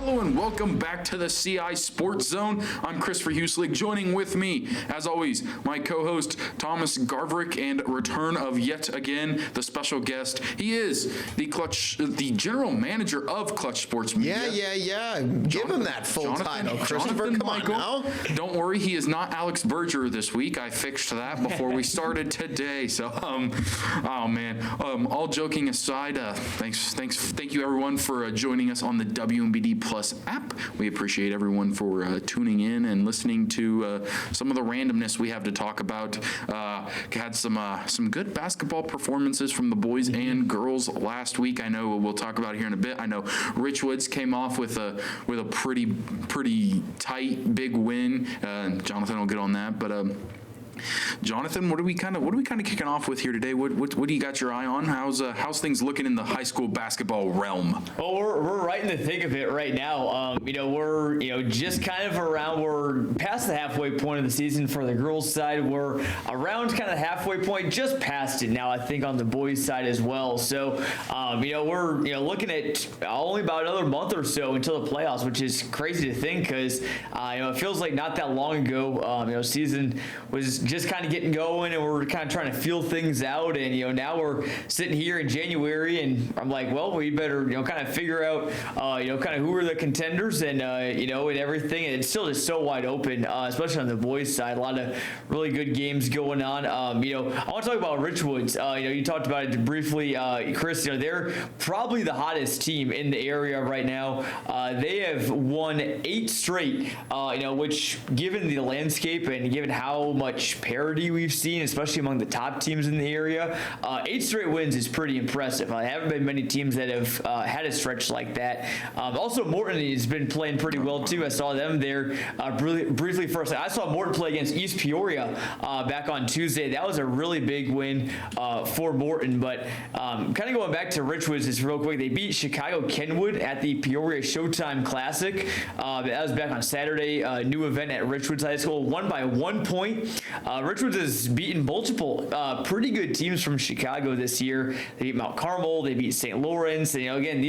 Hello and welcome back to the CI Sports Zone. I'm Christopher Huselig. Joining with me, as always, my co-host Thomas Garverick, and return of yet again the special guest. He is the general manager of Clutch Sports Media. Yeah. Give him that full title, Christopher. Come on now. Don't worry, he is not Alex Berger this week. I fixed that before we started today. So, oh man. All joking aside, thank you everyone for joining us on the WMBD Plus app. We appreciate everyone for tuning in and listening to some of the randomness we have to talk about. Had some good basketball performances from the boys and girls last week. I know we'll talk about it here in a bit. I know Rich Woods came off with a pretty tight big win. Jonathan will get on that, but Jonathan, what are we kind of kicking off with here today? What do you got your eye on? How's things looking in the high school basketball realm? Well, we're right in the thick of it right now. We're just kind of around. We're past the halfway point of the season for the girls' side. We're around kind of the halfway point, just past it now. I think on the boys' side as well. So we're looking at only about another month or so until the playoffs, which is crazy to think because it feels like not that long ago. Season was just kind of getting going and we're kind of trying to feel things out, and now we're sitting here in January and I'm like, well, we better kind of figure out kind of who are the contenders and and everything, and it's still just so wide open, especially on the boys side. A lot of really good games going on. I want to talk about Rich Woods. You talked about it briefly, Chris. They're probably the hottest team in the area right now. They have won 8 straight, which given the landscape and given how much parity we've seen, especially among the top teams in the area, 8 straight wins is pretty impressive. There haven't been many teams that have had a stretch like that. Also, Morton has been playing pretty well too. I saw them there briefly first. I saw Morton play against East Peoria back on Tuesday. That was a really big win for Morton. But kind of going back to Rich Woods just real quick, they beat Chicago Kenwood at the Peoria Showtime Classic. That was back on Saturday. New event at Rich Woods High School. Won by 1 point. Rich Woods has beaten multiple pretty good teams from Chicago this year. They beat Mount Carmel. They beat St. Lawrence. And again,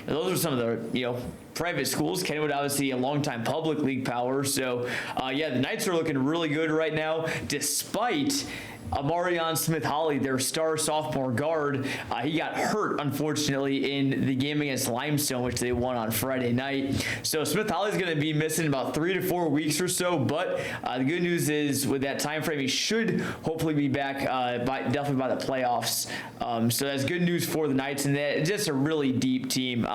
those are some of the private schools. Kenwood obviously a longtime public league power. So the Knights are looking really good right now, despite Amarion Smith-Holly, their star sophomore guard. He got hurt, unfortunately, in the game against Limestone, which they won on Friday night. So Smith-Holly's going to be missing about 3 to 4 weeks or so, but the good news is with that time frame, he should hopefully be back definitely by the playoffs. So that's good news for the Knights, and that's just a really deep team.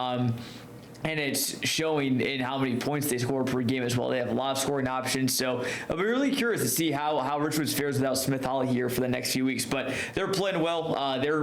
And it's showing in how many points they score per game as well. They have a lot of scoring options. So I'll be really curious to see how Rich Woods fares without Smith-Holly here for the next few weeks. But they're playing well.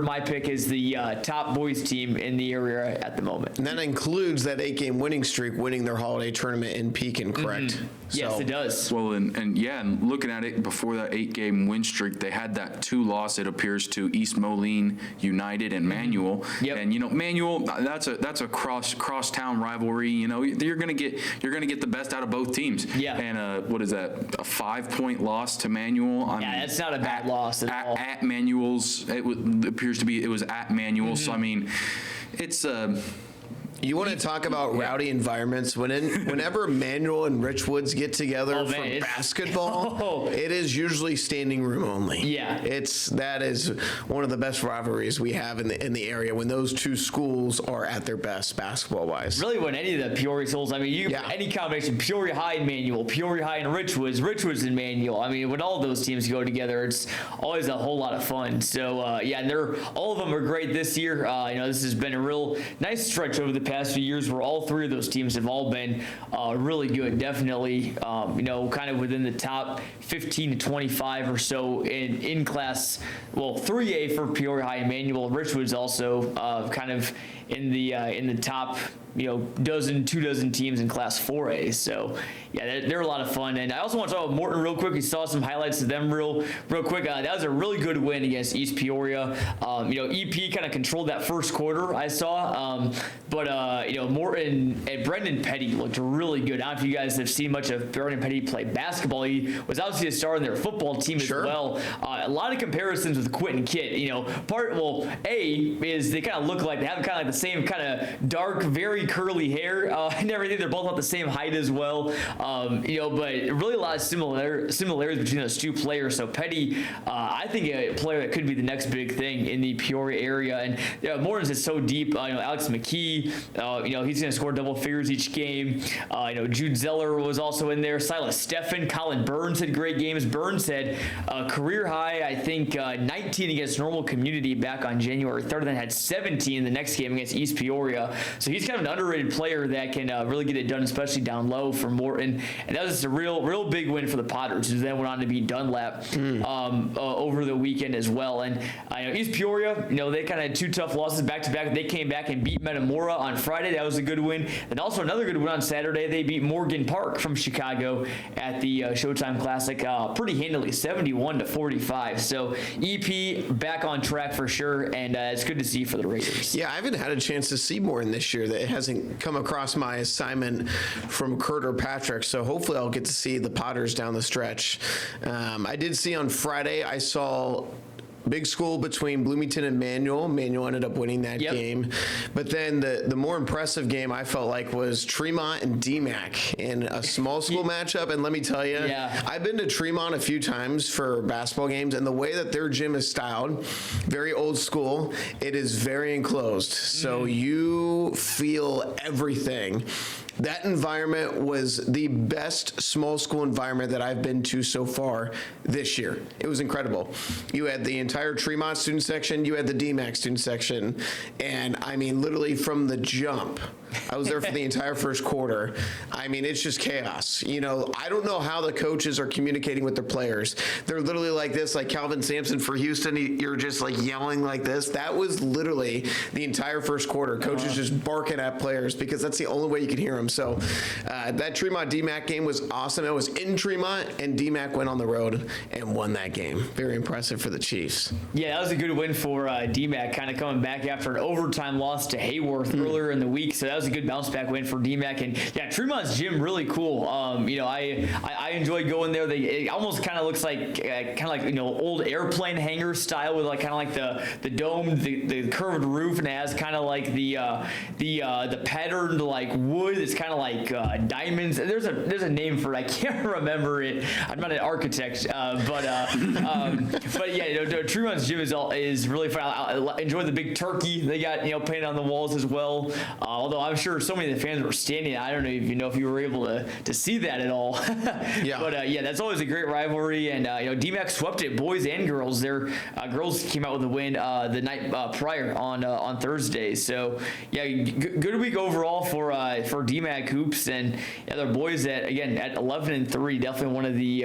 My pick is the top boys team in the area at the moment. And that includes that 8-game winning streak, winning their holiday tournament in Pekin, correct? Mm-hmm. Yes, it does. Well, and looking at it before that 8-game win streak, they had that 2-loss, it appears, to East Moline United and Manual. Yep. And Manual, that's a cross-town rivalry. You're gonna get the best out of both teams. Yeah. And what is that? A 5-point loss to Manual. That's not a bad loss at all. At Manual's, it was at Manual. Mm-hmm. So I mean, it's You want to talk about rowdy environments? Whenever Manual and Rich Woods get together for basketball, it is usually standing room only. Yeah, that is one of the best rivalries we have in the area when those two schools are at their best basketball wise. Really, when any of the Peoria schools, any combination, Peoria High and Manual, Peoria High and Rich Woods and Manual. When all those teams go together, it's always a whole lot of fun. So and all of them are great this year. This has been a real nice stretch over the past few years where all 3 of those teams have all been really good. Definitely, kind of within the top 15 to 25 or so in class. Well, 3A for Peoria High and Manual. Rich Woods also kind of in the top, 2 dozen teams in class 4A. So yeah, they're a lot of fun. And I also want to talk about Morton real quick. We saw some highlights of them real quick. That was a really good win against East Peoria. EP kind of controlled that first quarter, I saw. But Morton and Brendan Petty looked really good. I don't know if you guys have seen much of Brendan Petty play basketball. He was obviously a star in their football team as well. A lot of comparisons with Quentin Kitt. A is they kind of look like they have kind of like the same kind of dark, very curly hair and everything. They're both about the same height as well. But really a lot of similarities between those two players. So Petty, I think a player that could be the next big thing in the Peoria area. And Morton's is so deep. Alex McKee, he's going to score double figures each game. Jude Zeller was also in there. Silas Steffen, Colin Burns had great games. Burns had a career high, I think, 19 against Normal Community back on January 3rd, then had 17 in the next game against East Peoria. So he's kind of an underrated player that can really get it done, especially down low for Morton. And that was just a real big win for the Potters, who then went on to beat Dunlap over the weekend as well. And East Peoria, they kind of had two tough losses back to back. They came back and beat Metamora on Friday. That was a good win. And also another good win on Saturday. They beat Morgan Park from Chicago at the Showtime Classic pretty handily, 71-45. So EP back on track for sure, and it's good to see for the Raiders. Yeah, I haven't had a chance to see Morton this year. That hasn't come across my assignment from Kurt or Patrick, so hopefully I'll get to see the Potters down the stretch. I did see on Friday, I saw big school between Bloomington and Manual. Manual ended up winning that game. But then the more impressive game I felt like was Tremont and DMAC in a small school matchup. And let me tell you, I've been to Tremont a few times for basketball games, and the way that their gym is styled, very old school, it is very enclosed. So you feel everything. That environment was the best small school environment that I've been to so far this year. It was incredible. You had the entire Tremont student section, you had the DMAC student section, and I mean, literally from the jump, I was there for the entire first quarter. I mean, it's just chaos. I don't know how the coaches are communicating with their players. They're literally like this, like Calvin Sampson for Houston. You're just like yelling like this. That was literally the entire first quarter. Coaches just barking at players because that's the only way you could hear them. So that Tremont DMAC game was awesome. It was in Tremont, and DMAC went on the road and won that game. Very impressive for the Chiefs. Yeah, that was a good win for DMAC, kind of coming back after an overtime loss to Hayworth earlier in the week. So that was a good bounce back win for DMAC. And yeah, Tremont's gym really cool. I enjoy going there. It almost kind of looks like old airplane hangar style with kind of like the dome, the curved roof, and it has kind of like the patterned wood. It's kind of like diamonds. There's a name for it. I can't remember it. I'm not an architect, but yeah, Tremont's gym is really fun. I enjoy the big turkey they got painted on the walls as well. Although I'm sure so many of the fans were standing. I don't know if you were able to see that at all. Yeah. But yeah, that's always a great rivalry. And DMAC swept it, boys and girls. Their girls came out with a win the night prior on Thursday. So yeah, good week overall for DMAC hoops, and their boys at 11-3, definitely one of the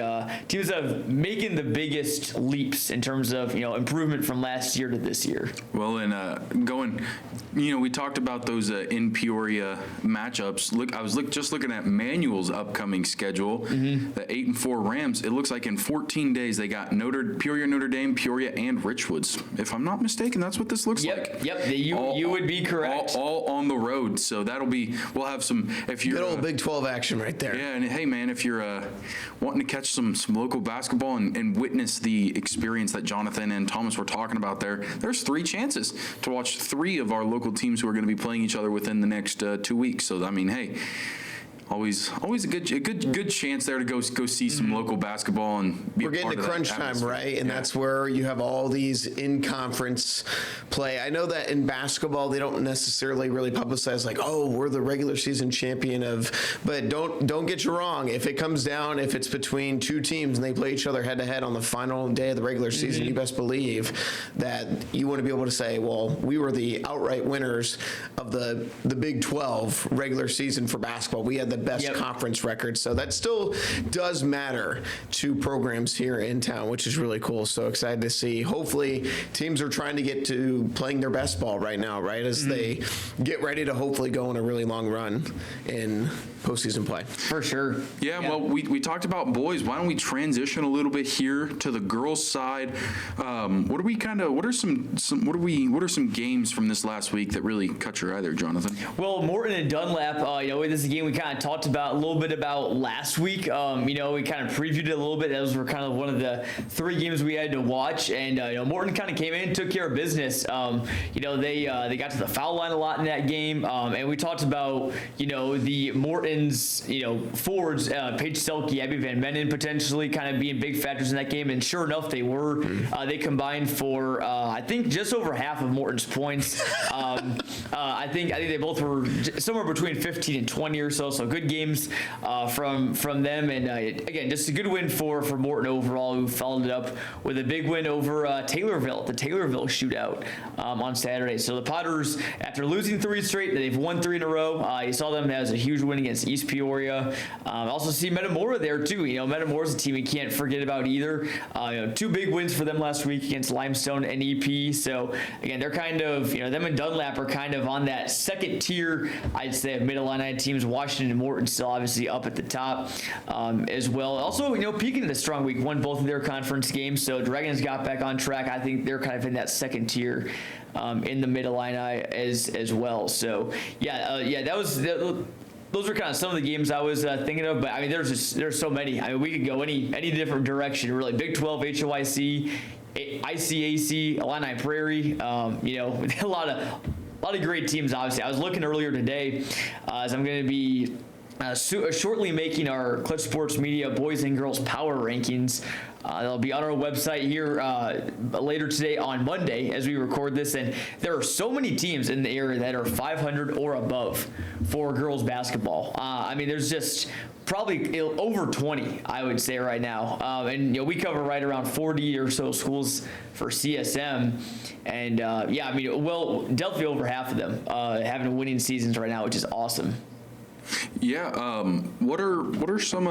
teams that have making the biggest leaps in terms of improvement from last year to this year. Well, and we talked about those in Peoria matchups. Look, I was just looking at Manual's upcoming schedule. The 8-4 Rams. It looks like in 14 days they got Peoria, Notre Dame, Peoria, and Richwoods. If I'm not mistaken, that's what this looks like. Yep. You would be correct. All on the road. So we'll have some. If you're good old Big 12 action right there. Yeah, and hey man, if you're wanting to catch some local basketball and witness the experience that Jonathan and Thomas were talking about there's 3 chances to watch 3 of our local teams who are going to be playing each other within the next 2 weeks. So I mean, hey, always a good chance there to go see some local basketball and be we're getting to crunch time, right? And that's where you have all these in-conference play. I know that in basketball they don't necessarily really publicize we're the regular season champion but don't get you wrong. If it comes down, if it's between 2 teams and they play each other head to head on the final day of the regular season, you best believe that you want to be able to say, well, we were the outright winners of the Big 12 regular season for basketball. We had the best conference record. So that still does matter to programs here in town, which is really cool. So excited to see. Hopefully teams are trying to get to playing their best ball right now, right? As they get ready to hopefully go on a really long run in postseason play. For sure. Yeah, well, we talked about boys. Why don't we transition a little bit here to the girls' side? What are some games from this last week that really cut your eye there, Jonathan? Well, Morton and Dunlap, this is a game we kind of talked about a little bit about last week. We kind of previewed it a little bit. Those were kind of one of the 3 games we had to watch, and Morton kind of came in and took care of business. They got to the foul line a lot in that game, and we talked about the Morton's forwards, Paige Selke, Abby Van Menen potentially kind of being big factors in that game, and sure enough, they were. They combined for I think just over half of Morton's points. I think they both were somewhere between 15 and 20 or so. So good games from them, and again, just a good win for Morton overall, who followed it up with a big win over Taylorville, the Taylorville shootout on Saturday. So the Potters, after losing 3 straight, they've won 3 in a row. You saw them as a huge win against East Peoria. Also see Metamora there too. Metamora's a team we can't forget about either. 2 big wins for them last week against Limestone and EP. So again, they're kind of them and Dunlap are kind of on that second tier, I'd say, of Mid-Illini teams. Washington and Morton still obviously up at the top as well. Also, Pekin had a strong week, won both of their conference games. So Dragons got back on track. I think they're kind of in that second tier in the Mid-Illini as well. So those are kind of some of the games I was thinking of, but I mean, there's so many. I mean, we could go any different direction, really. Big 12, HOIC, ICAC, Illini Prairie. A lot of great teams. Obviously, I was looking earlier today as I'm going to be shortly making our Clutch Sports Media boys and girls power rankings. They'll be on our website here later today on Monday as we record this, and there are so many teams in the area that are 500 or above for girls basketball. There's just probably over 20, I would say right now, and we cover right around 40 or so schools for CSM, and definitely over half of them having winning seasons right now, which is awesome. Yeah. What are some?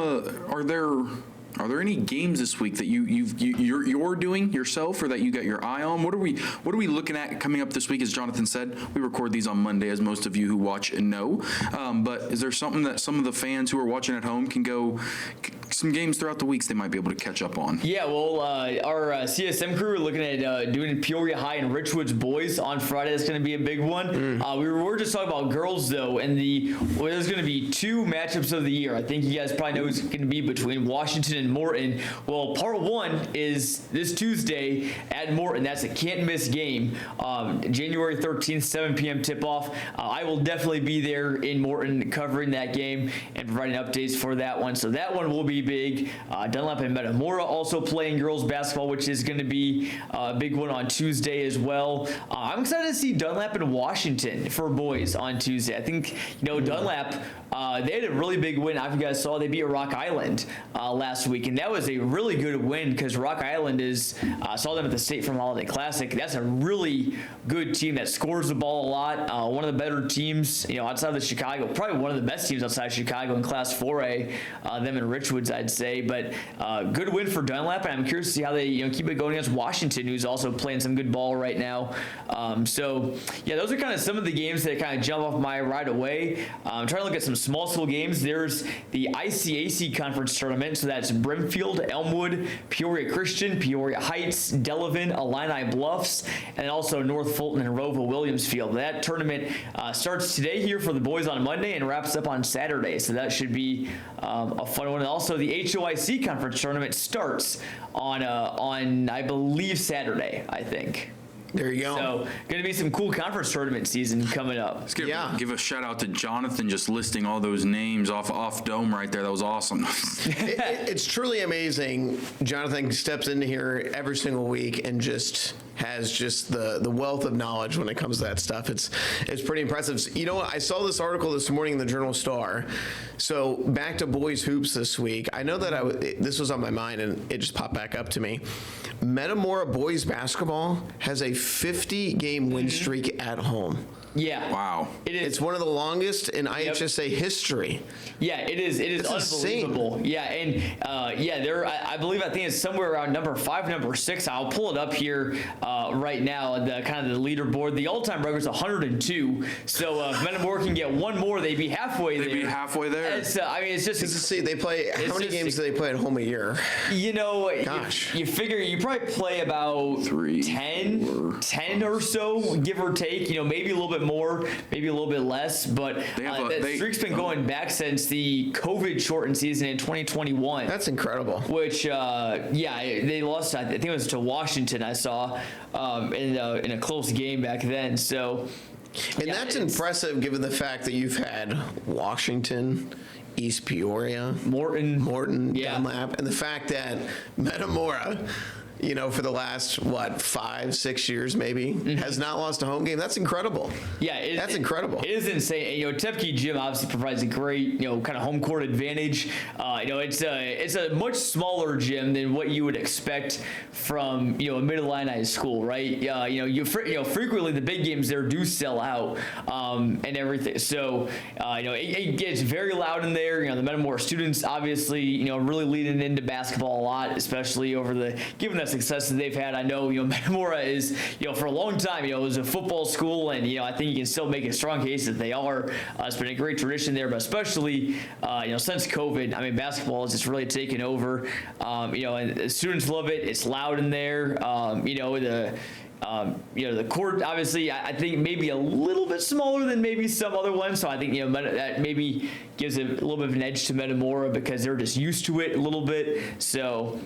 Are there any games this week that you're doing yourself, or that you got your eye on? What are we looking at coming up this week? As Jonathan said, we record these on Monday, as most of you who watch and know. But is there something that some of the fans who are watching at home can go? Some games throughout the weeks they might be able to catch up on. Yeah, well, our CSM crew are looking at doing Peoria High and Richwoods boys on Friday. That's going to be a big one. We were just talking about girls though, and there's going to be 2 matchups of the year. I think you guys probably know it's going to be between Washington and Morton. Well, part 1 is this Tuesday at Morton. That's a can't miss game. January 13th, 7 p.m. tip off. I will definitely be there in Morton covering that game and providing updates for that one. So that one will be big. Dunlap and Metamora also playing girls basketball, which is going to be a big one on Tuesday as well. I'm excited to see Dunlap and Washington for boys on Tuesday. I think Dunlap, they had a really big win. If you guys saw, they beat Rock Island last week, and that was a really good win because Rock Island saw them at the State Farm Holiday Classic. That's a really good team that scores the ball a lot. One of the better teams, outside of Chicago, probably one of the best teams outside of Chicago in Class 4A. Them and Richwoods, I'd say, but good win for Dunlap, and I'm curious to see how they keep it going against Washington, who's also playing some good ball right now. Those are kind of some of the games that kind of jump off my right away. I'm trying to look at some small school games. There's the ICAC conference tournament, so that's Brimfield, Elmwood, Peoria Christian, Peoria Heights, Delavan, Illini Bluffs, and also North Fulton and Rova Williamsfield. That tournament starts today here for the boys on Monday and wraps up on Saturday, so that should be a fun one. And also the HOIC conference tournament starts on I believe Saturday, I think. There you go. So, going to be some cool conference tournament season coming up. Let's give a shout out to Jonathan just listing all those names off dome right there. That was awesome. It's truly amazing. Jonathan steps into here every single week and has the wealth of knowledge when it comes to that stuff. It's pretty impressive. I saw this article this morning in the Journal Star. So back to boys hoops this week. I know that this was on my mind and it just popped back up to me. Metamora boys basketball has a 50-game win streak at home. Yeah. Wow. It is. It's one of the longest in IHSA history. Yeah, it is. It is It's insane. unbelievable. Yeah, and I believe I think it's somewhere around number 5, number 6. I'll pull it up here right now. The kind of the leaderboard. The all-time record is 102. So if Metamora can get one more, they'd be halfway there. They'd be halfway there. It's, I mean, it's just. Let's see, they play, how many just- games do they play at home a year? You know, Gosh. you figure you probably play about 10 or so, give or take. You know, maybe a little bit more, maybe a little bit less. But that streak's been going back since the COVID shortened season in 2021. That's incredible. Which, they lost. I think it was to Washington. I saw in a close game back then. So, And yeah, that's it's- impressive given the fact that you've had Washington, East Peoria, Morton, yeah. Dunlap, and the fact that Metamora, you know, for the last, 5-6 years maybe, has not lost a home game. That's incredible. Yeah, That's incredible. It is insane. And, you know, Tepke Gym obviously provides a great, you know, kind of home court advantage. You know, it's a much smaller gym than what you would expect from, you know, a Mid-Illini school, right? Frequently the big games there do sell out and everything. So, it gets very loud in there. You know, the Metamora students obviously, you know, really leaning into basketball a lot, especially given the success that they've had. I know, you know, Metamora is, you know, for a long time, you know, it was a football school, and, you know, I think you can still make a strong case that they are. It's been a great tradition there, but especially, since COVID, I mean, basketball has just really taken over. And the students love it. It's loud in there. The court, obviously, I think maybe a little bit smaller than maybe some other ones. So I think, that maybe gives a little bit of an edge to Metamora because they're just used to it a little bit. So,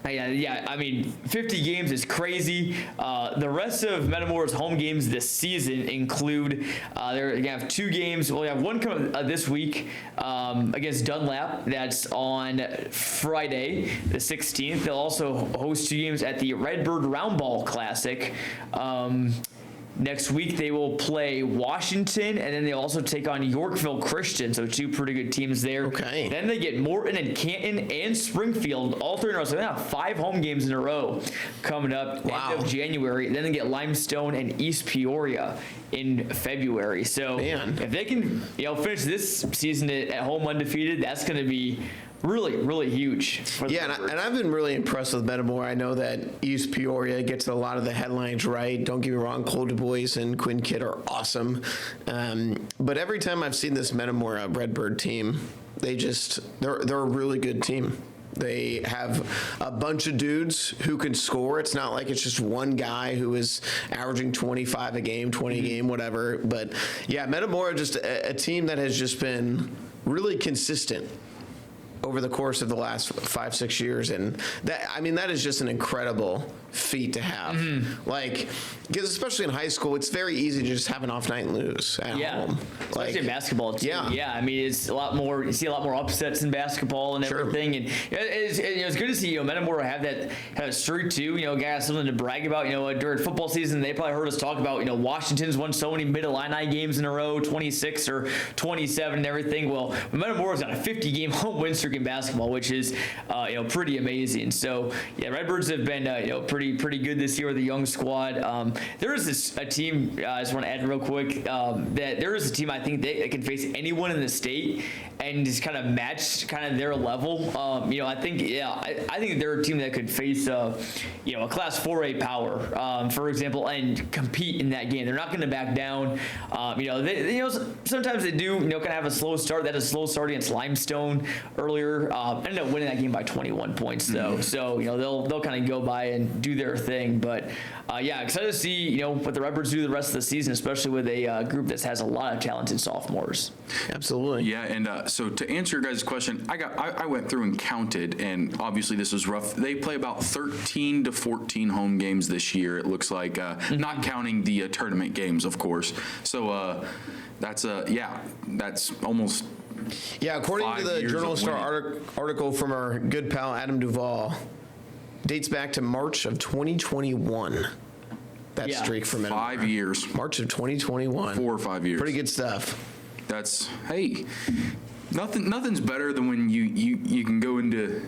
I mean, 50 games is crazy. The rest of Metamora's home games this season include they're going to have 2 games. Well, we have one coming this week against Dunlap. That's on Friday, the 16th. They'll also host 2 games at the Redbird Roundball Classic. Next week, they will play Washington, and then they'll also take on Yorkville Christian, so 2 pretty good teams there. Okay. Then they get Morton and Canton and Springfield, all 3 in a row. So they have 5 home games in a row coming up Wow. end of January. Then they get Limestone and East Peoria in February. So Man. if they can, finish this season at home undefeated, that's going to be really, really huge. For the Yeah, Redbirds. and I've been really impressed with Metamora. I know that East Peoria gets a lot of the headlines right. Don't get me wrong, Cole Du Bois and Quinn Kidd are awesome. But every time I've seen this Metamora Redbird team, they're a really good team. They have a bunch of dudes who can score. It's not like it's just one guy who is averaging 25 a game, 20 a game, whatever. But yeah, Metamora just a team that has just been really consistent over the course of the last 5-6 years, and that is just an incredible feat to have. Like, because especially in high school, it's very easy to just have an off night and lose at home. Especially in basketball too. Yeah. I mean, it's a lot more. You see a lot more upsets in basketball and Sure. everything, and it's good to see Metamora have that streak too. Guys, something to brag about. During football season, they probably heard us talk about. Washington's won so many Mid-Illini games in a row, 26 or 27 and everything. Well, Metamora's got a 50-game home win streak in basketball, which is pretty amazing. So yeah, Redbirds have been pretty good this year with a young squad. There is a team I just want to add real quick that there is a team I think that can face anyone in the state and just kind of match kind of their level. I think they're a team that could face a Class 4A power, for example, and compete in that game. They're not going to back down. Sometimes they do kind of have a slow start. They had a slow start against Limestone earlier. Ended up winning that game by 21 points though. So they'll kind of go by and do their thing. But excited to see what the Redbirds do the rest of the season, especially with a group that has a lot of talented sophomores. Absolutely. Yeah, and so to answer your guys' question, I went through and counted, and obviously this was rough. They play about 13 to 14 home games this year. It looks like, not counting the tournament games, of course. So that's almost. Yeah, according to 5 the years Journal of Star article from our good pal Adam Duvall, dates back to March of 2021. That Yeah. streak for Metamora. 5 years. March of 2021. 4 or 5 years. Pretty good stuff. That's, hey, nothing's better than when you can go into,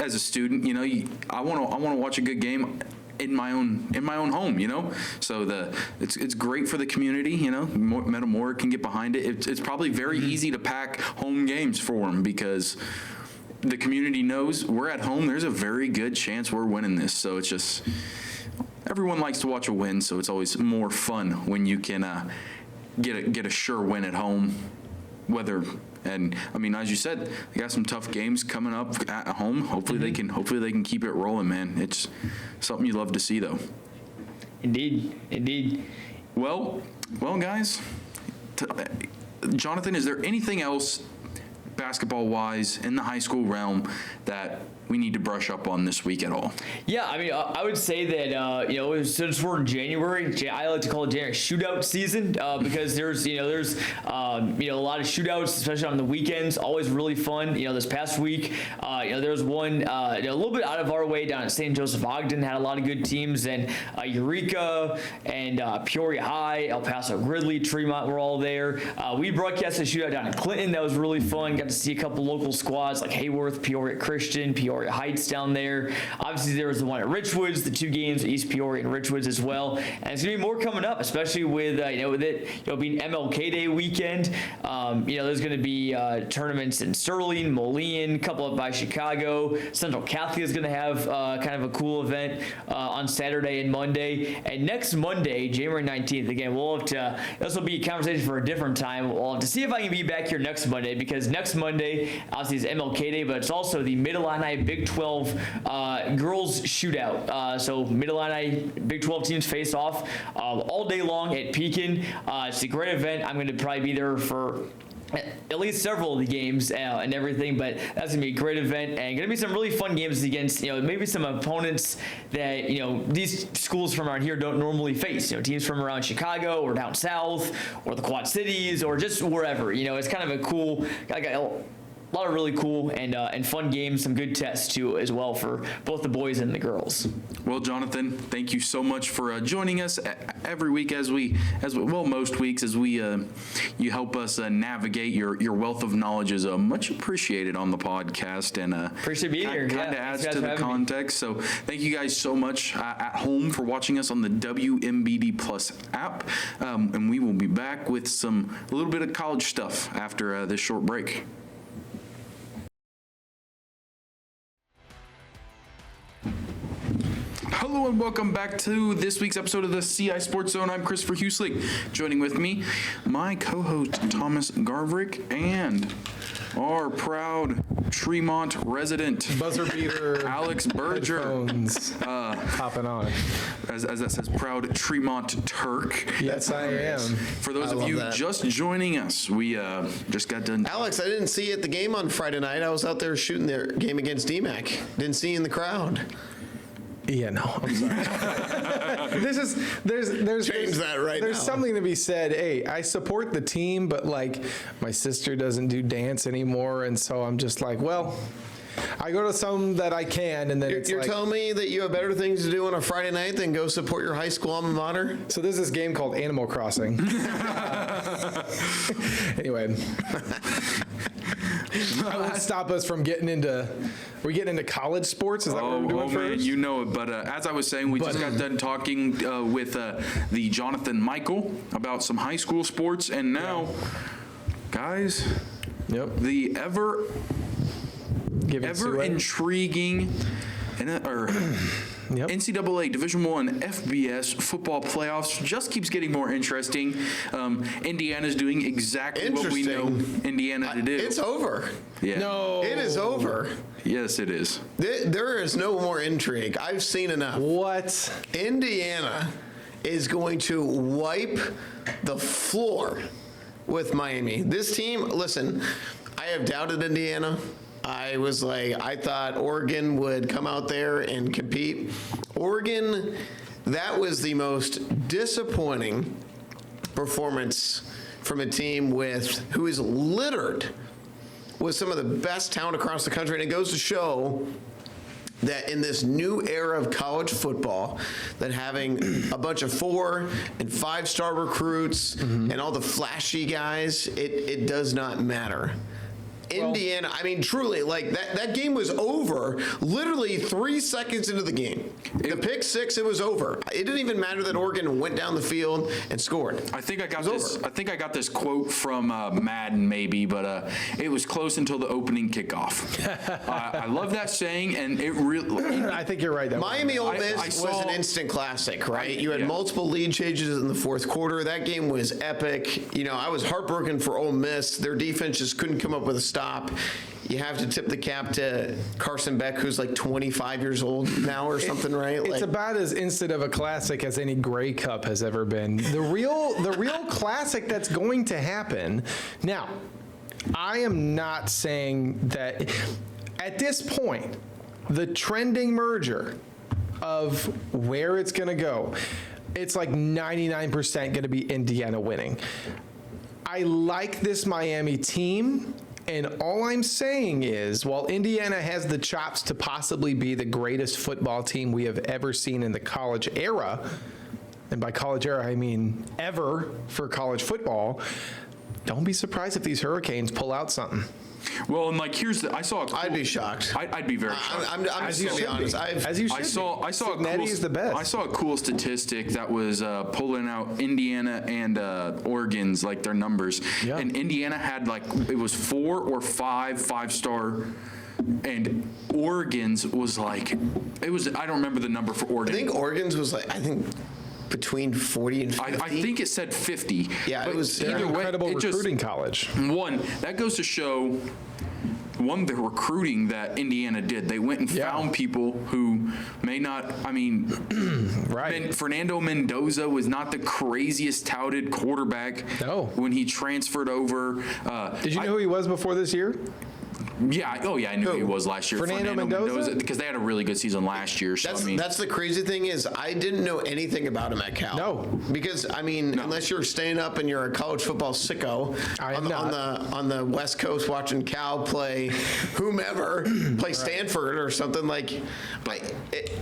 as a student, I want to watch a good game, in my own home, you know. So it's great for the community, you know. Metamora can get behind it. It's probably very easy to pack home games for them because the community knows we're at home. There's a very good chance we're winning this. So it's just everyone likes to watch a win. So it's always more fun when you can get a sure win at home. And I mean, as you said, they got some tough games coming up at home. Hopefully they can keep it rolling, man. It's something you love to see, though. Indeed. Well, guys. Jonathan, is there anything else basketball-wise in the high school realm that we need to brush up on this week at all? Yeah, I mean, I would say that since we're in January, I like to call it January shootout season because there's a lot of shootouts, especially on the weekends. Always really fun. This past week, there's one a little bit out of our way down at St. Joseph Ogden, had a lot of good teams, and Eureka and Peoria High, El Paso Gridley, Tremont were all there. We broadcast a shootout down in Clinton that was really fun. Got to see a couple local squads like Hayworth, Peoria Christian, Peoria Heights down there. Obviously, there was the one at Richwoods, the 2 games, East Peoria and Richwoods as well. And it's going to be more coming up, especially with it being MLK Day weekend. There's going to be tournaments in Sterling, Moline, a couple up by Chicago. Central Catholic is going to have kind of a cool event on Saturday and Monday. And next Monday, January 19th, again, we'll have to, this will be a conversation for a different time. We'll have to see if I can be back here next Monday, because next Monday, obviously, is MLK Day, but it's also the Mid-Illini Big 12 girls shootout. So Mid-Illini Big 12 teams face off all day long at Pekin. It's a great event. I'm going to probably be there for at least several of the games and everything, but that's gonna be a great event and gonna be some really fun games against maybe some opponents that these schools from around here don't normally face. Teams from around Chicago or down south or the Quad Cities or just wherever. It's kind of a cool. A lot of really cool and fun games, some good tests too as well for both the boys and the girls. Well, Jonathan, thank you so much for joining us every week most weeks as we you help us navigate your wealth of knowledge is much appreciated on the podcast and appreciate being here. Kind of adds to the context. So thank you guys so much at home for watching us on the WMBD Plus app, and we will be back with a little bit of college stuff after this short break. Hello and welcome back to this week's episode of the CI Sports Zone. I'm Christopher Huslick. Joining with me, my co-host Thomas Garvrick and our proud Tremont resident buzzer beater Alex Berger. Headphones popping on. As that says, proud Tremont Turk. Yes, I am. For those of you just joining us, we just got done. Alex, I didn't see you at the game on Friday night. I was out there shooting their game against DMAC. Didn't see you in the crowd. Yeah, no, I'm sorry. there's Change that right There's now. something to be said. Hey, I support the team, but like my sister doesn't do dance anymore, and so I'm just like, well, I go to some that I can, and then You're telling me that you have better things to do on a Friday night than go support your high school alma mater? So there's this game called Animal Crossing. Anyway. That won't stop us from getting into. We're getting into college sports. Is that what we're doing first? Man, you know it. But as I was saying, we just got done talking with the Jonathan Michael about some high school sports, and now, guys, the ever intriguing NCAA Division I FBS football playoffs just keeps getting more interesting. Indiana's doing exactly what we know Indiana to do. It's over. Yeah. No. It is over. Yes, it is. There is no more intrigue. I've seen enough. What? Indiana is going to wipe the floor with Miami. This team, listen, I have doubted Indiana. I thought Oregon would come out there and compete. Oregon, that was the most disappointing performance from a team who is littered with some of the best talent across the country. And it goes to show that in this new era of college football, that having a bunch of 4- and 5-star recruits and all the flashy guys, it does not matter. Indiana, I mean, truly, like that game was over literally 3 seconds into the game. The pick six, it was over. It didn't even matter that Oregon went down the field and scored. I think I got It was this. over. I think I got this quote from Madden, maybe, but it was close until the opening kickoff. I love that saying, and it really. I think you're right. That Miami Ole Miss I was saw- an instant classic, right? You had Yeah. multiple lead changes in the fourth quarter. That game was epic. You know, I was heartbroken for Ole Miss. Their defense just couldn't come up with a stop. You have to tip the cap to Carson Beck, who's like 25 years old now or something, right? It's Like, about as instant of a classic as any Grey Cup has ever been. The real classic that's going to happen. Now, I am not saying that at this point, the trending merger of where it's going to go, it's like 99% going to be Indiana winning. I like this Miami team. And all I'm saying is, while Indiana has the chops to possibly be the greatest football team we have ever seen in the college era, and by college era, I mean ever for college football, don't be surprised if these Hurricanes pull out something. Well, and like here's the. I saw. I'd be shocked. I'd be very shocked. I'm As just you going to be should honest. be. As you should I saw be. a cool. Cignetti is the best. I saw a cool statistic that was pulling out Indiana and Oregon's like their numbers, Yeah. and Indiana had like it was 4 or 5 5-star, and Oregon's was like it was. I don't remember the number for I Oregon. think Oregon's was like, between 40 and 50. I think it said 50. Yeah, it but was- either way. Incredible It just, recruiting college. one, that goes to show the recruiting that Indiana did. They went and Yeah. found people who may not, I mean, Right. Fernando Mendoza was not the craziest touted quarterback No. when he transferred over. Did you know who he was before this year? Yeah, I knew who he was last year. Fernando Mendoza? Because they had a really good season last year. So, I mean, That's the crazy thing is I didn't know anything about him at Cal. No. Because I mean, unless you're staying up and you're a college football sicko I am on the West Coast watching Cal play whomever, play Stanford or something like,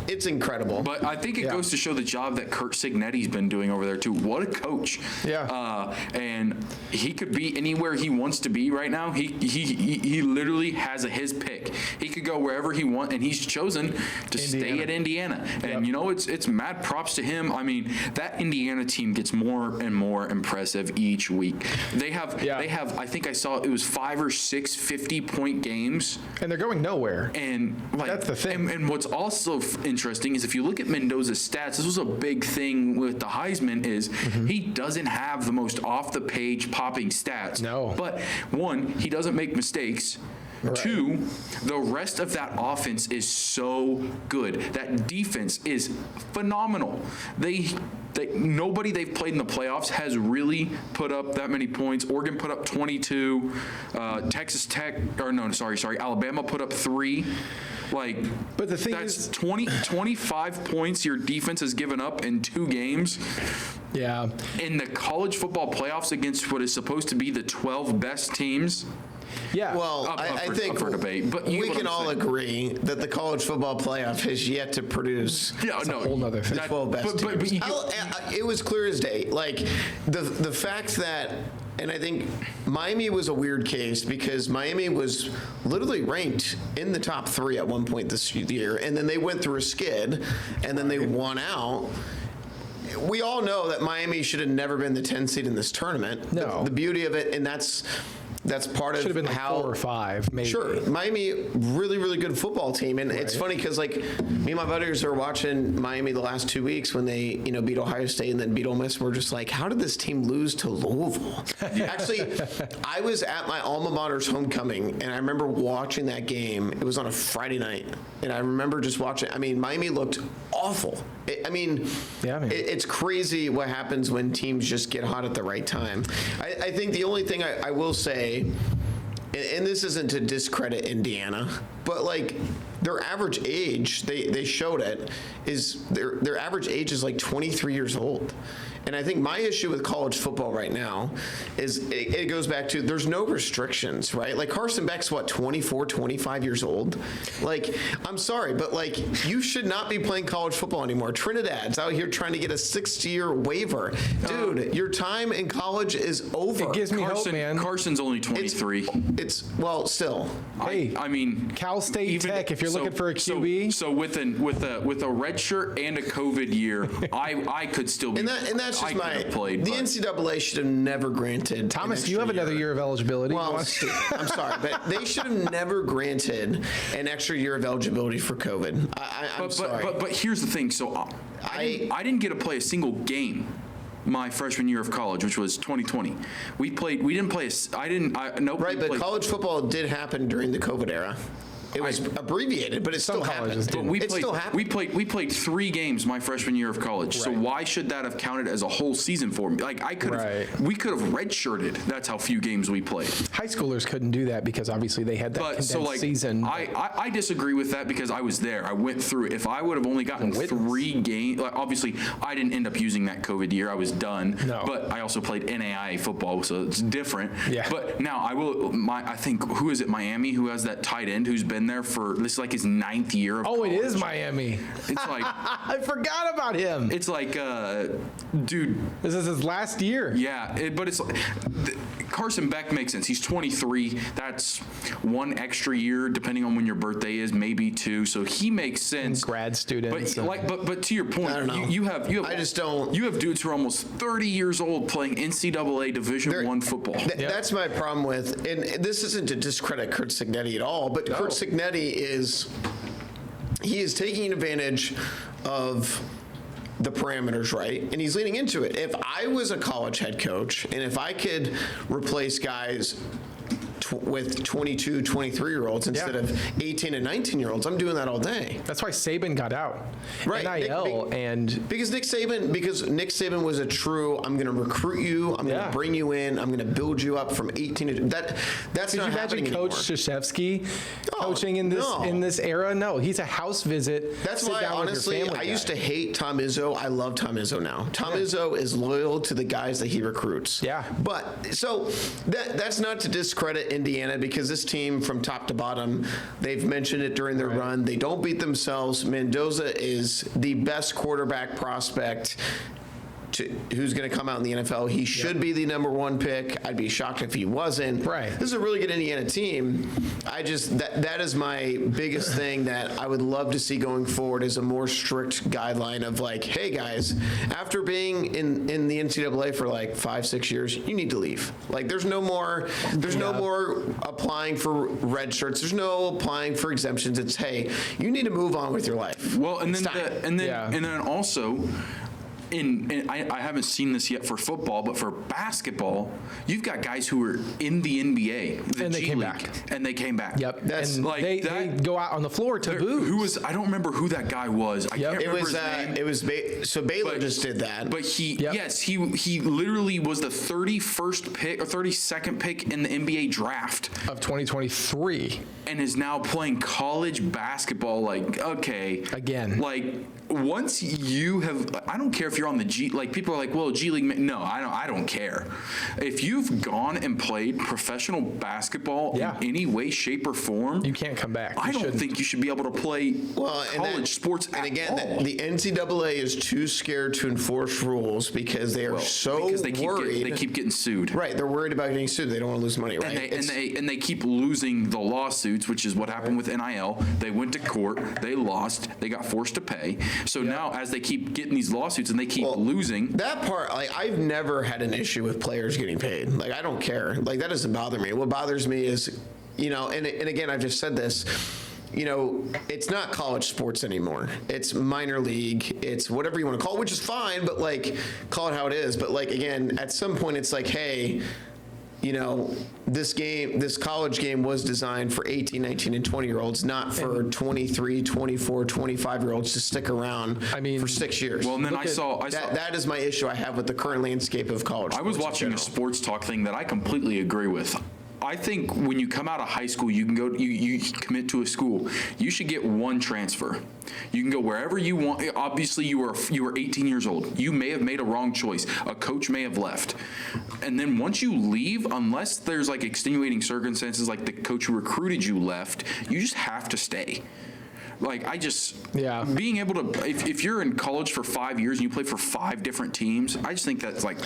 it's incredible. But I think it Yeah. goes to show the job that Kurt Cignetti's been doing over there too. What a coach! Yeah. And he could be anywhere he wants to be right now. He literally has his pick. He could go wherever he wants, and he's chosen to stay Indiana. at Indiana. And Yep. you know, it's mad props to him. I mean, that Indiana team gets more and more impressive each week. They have I think I saw it was 5 or 6 50-point games. And they're going nowhere. And like That's the thing. And what's also interesting is if you look at Mendoza's stats, this was a big thing with the Heisman is he doesn't have the most off the page popping stats. No. But one, he doesn't make mistakes. Right. 2, the rest of that offense is so good. That defense is phenomenal. Nobody they've played in the playoffs has really put up that many points. Oregon put up 22. Alabama put up 3. But the thing that's is- 25 points your defense has given up in 2 games. Yeah. In the college football playoffs against what is supposed to be the 12 best teams. Yeah. Well, Up I for- think up for debate, but you we get what can I'm all saying. agree that the college football playoff has yet to produce Yeah, no, whole nother thing. the 12 best but teams. you get- It was clear as day. Like the fact that, and I think Miami was a weird case because Miami was literally ranked in the top 3 at one point this year, and then they went through a skid, and then they won out. We all know that Miami should have never been the 10 seed in this tournament. No. The beauty of it, and that's part of Should have been like how 4 or 5, maybe. Sure, Miami, really, really good football team, and it's funny because like me and my buddies are watching Miami the last 2 weeks when they beat Ohio State and then beat Ole Miss. We're just like, how did this team lose to Louisville? Actually, I was at my alma mater's homecoming, and I remember watching that game. It was on a Friday night, and I remember just watching. I mean, Miami looked awful. Yeah, man. It's crazy what happens when teams just get hot at the right time. I think the only thing I will say, and this isn't to discredit Indiana, but like their average age, they showed it, is their average age is like 23 years old. And I think my issue with college football right now is it goes back to there's no restrictions, right? Like Carson Beck's 24, 25 years old. Like, I'm sorry, but like you should not be playing college football anymore. Trinidad's out here trying to get a 6-year waiver. Dude, your time in college is over. It gives me hope, man. Carson's only 23. Well, still. Hey, I mean, Cal State even- Tech, if you're looking for a QB? So with a red shirt and a COVID year, I could still be. And that's just I could have played. the but- NCAA should have never granted. Thomas, an you have extra another year of eligibility. Well, I'm sorry, but they should have never granted an extra year of eligibility for COVID. I'm sorry. But here's the thing. So I didn't get to play a single game my freshman year of college, which was 2020. We didn't play. Right, but college football did happen during the COVID era. It was abbreviated, but it still colleges happened. didn't. It still happened. We played 3 games my freshman year of college. So Right. why should that have counted as a whole season for me? Like we could have redshirted. That's how few games we played. High schoolers couldn't do that because obviously they had that But condensed so like season. I disagree with that because I was there. I went through it. If I would have only gotten 3 games, like obviously I didn't end up using that COVID year. I was done. No. But I also played NAIA football, so it's different. Yeah. But now I think who is it? Miami, who has that tight end who's been there for this is like his 9th year of Oh, it college. is Miami. It's like I forgot about him. it's like dude. This is his last year. Yeah, but it's Carson Beck makes sense. He's 23. That's 1 extra year, depending on when your birthday is, maybe 2. So he makes sense. Grad students. But to your point, I don't know. you have I just don't- You have dudes who are almost 30 years old playing NCAA Division There- I football. That's my problem with, and this isn't to discredit Kurt Signetti at all, but Kurt Signetti he is taking advantage of the parameters, right? And he's leaning into it. If I was a college head coach and if I could replace guys with 22, 23-year-olds instead of 18 and 19-year-olds, I'm doing that all day. That's why Saban got out. Right. NIL and Because Nick Saban was a true, I'm going to recruit you, I'm going Yeah. to bring you in, I'm going to build you up from 18 to that's could you not imagine happening Coach anymore. Krzyzewski No, coaching in no. this era? No, he's a house visit. That's sit why, down with your honestly, family I used guy. to hate Tom Izzo. I love Tom Izzo now. Tom Izzo is loyal to the guys that he recruits. Yeah. But, so, that's not to discredit Indiana because this team from top to bottom, they've mentioned it during their run. They don't beat themselves. Mendoza is the best quarterback prospect who's going to come out in the NFL. He should be the #1 pick. I'd be shocked if he wasn't. Right. This is a really good Indiana team. That is my biggest thing that I would love to see going forward is a more strict guideline of like, hey guys, after being in the NCAA for like 5-6 years, you need to leave. Like there's no more applying for red shirts. There's no applying for exemptions. It's hey, you need to move on with your life. Well, and It's then time. and then also. I haven't seen this yet for football, but for basketball, you've got guys who are in the NBA, the And they G came League, back. and they came back. Yep. That's and like they that- go out on the floor to boo. Who was? I don't remember who that guy was. I can't It remember was his name. so Baylor But- just did that. But he Yep. he literally was the 31st pick or 32nd pick in the NBA draft of 2023. and is now playing college basketball. Like, okay. Again. Like, once you have, I don't care if you're on the like people are like, well, G League, no, I don't care. If you've gone and played professional basketball Yeah. in any way, shape, or form, You can't come back. I You don't shouldn't. think you should be able to play and college sports And at again, all. the NCAA is too scared to enforce rules because they are so because they worried. keep getting sued. Right, they're worried about getting sued. They don't want to lose money, right? And they keep losing the lawsuits, which is what happened with NIL. They went to court, they lost, they got forced to pay. So now, as they keep getting these lawsuits and they keep losing, that part, like, I've never had an issue with players getting paid. Like, I don't care. Like, that doesn't bother me. What bothers me is, and again, I've just said this, it's not college sports anymore. It's minor league. It's whatever you want to call it, which is fine, but, like, call it how it is. But, like, again, at some point, it's like, hey, this college game was designed for 18, 19, and 20-year-olds, not for 23, 24, 25-year-olds to stick around for 6 years. well, and then I saw That is my issue I have with the current landscape of college. I was sports in watching a general. sports talk thing that I completely agree with. I think when you come out of high school, you can go. You commit to a school. You should get one transfer. You can go wherever you want. Obviously, you were 18 years old. You may have made a wrong choice. A coach may have left, and then once you leave, unless there's like extenuating circumstances, like the coach who recruited you left, you just have to stay. Like, I just, Yeah. being able to, if you're in college for 5 years and you play for 5 different teams, I just think that's like,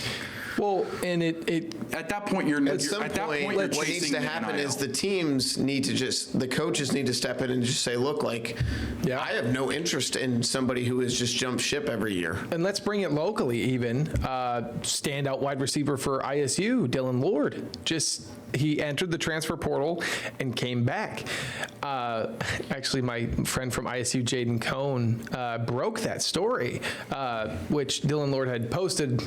Well, and it at that point, you're At some at that point, point, you're what needs chasing to the happen NIL. is the teams need to the coaches need to step in and just say, look, like, Yeah. I have no interest in somebody who has just jumped ship every year. And let's bring it locally even. Standout wide receiver for ISU, Dylan Lord. He entered the transfer portal and came back. Actually, my friend from ISU, Jaden Cohn, broke that story, which Dylan Lord had posted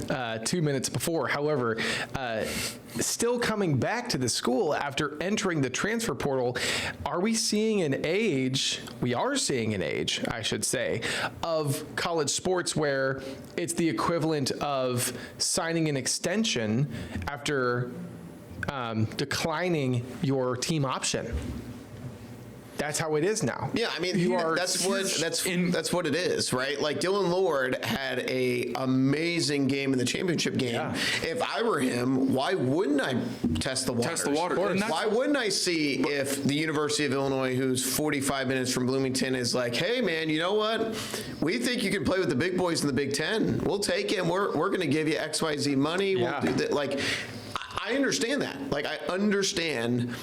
2 minutes before. However, still coming back to the school after entering the transfer portal, are we seeing an age, we are seeing an age, I should say, of college sports where it's the equivalent of signing an extension after declining your team option. That's how it is now. Yeah, I mean, that's what it is, right? Like Dylan Lord had a amazing game in the championship game. Yeah. If I were him, why wouldn't I test the waters? Test the water. And that's- Why wouldn't I see if the University of Illinois, who's 45 minutes from Bloomington, is like, hey man, you know what? We think you can play with the big boys in the Big Ten. We'll take it. And we're going to give you XYZ money. Yeah. We'll do that. Like, I understand that. Like, I understand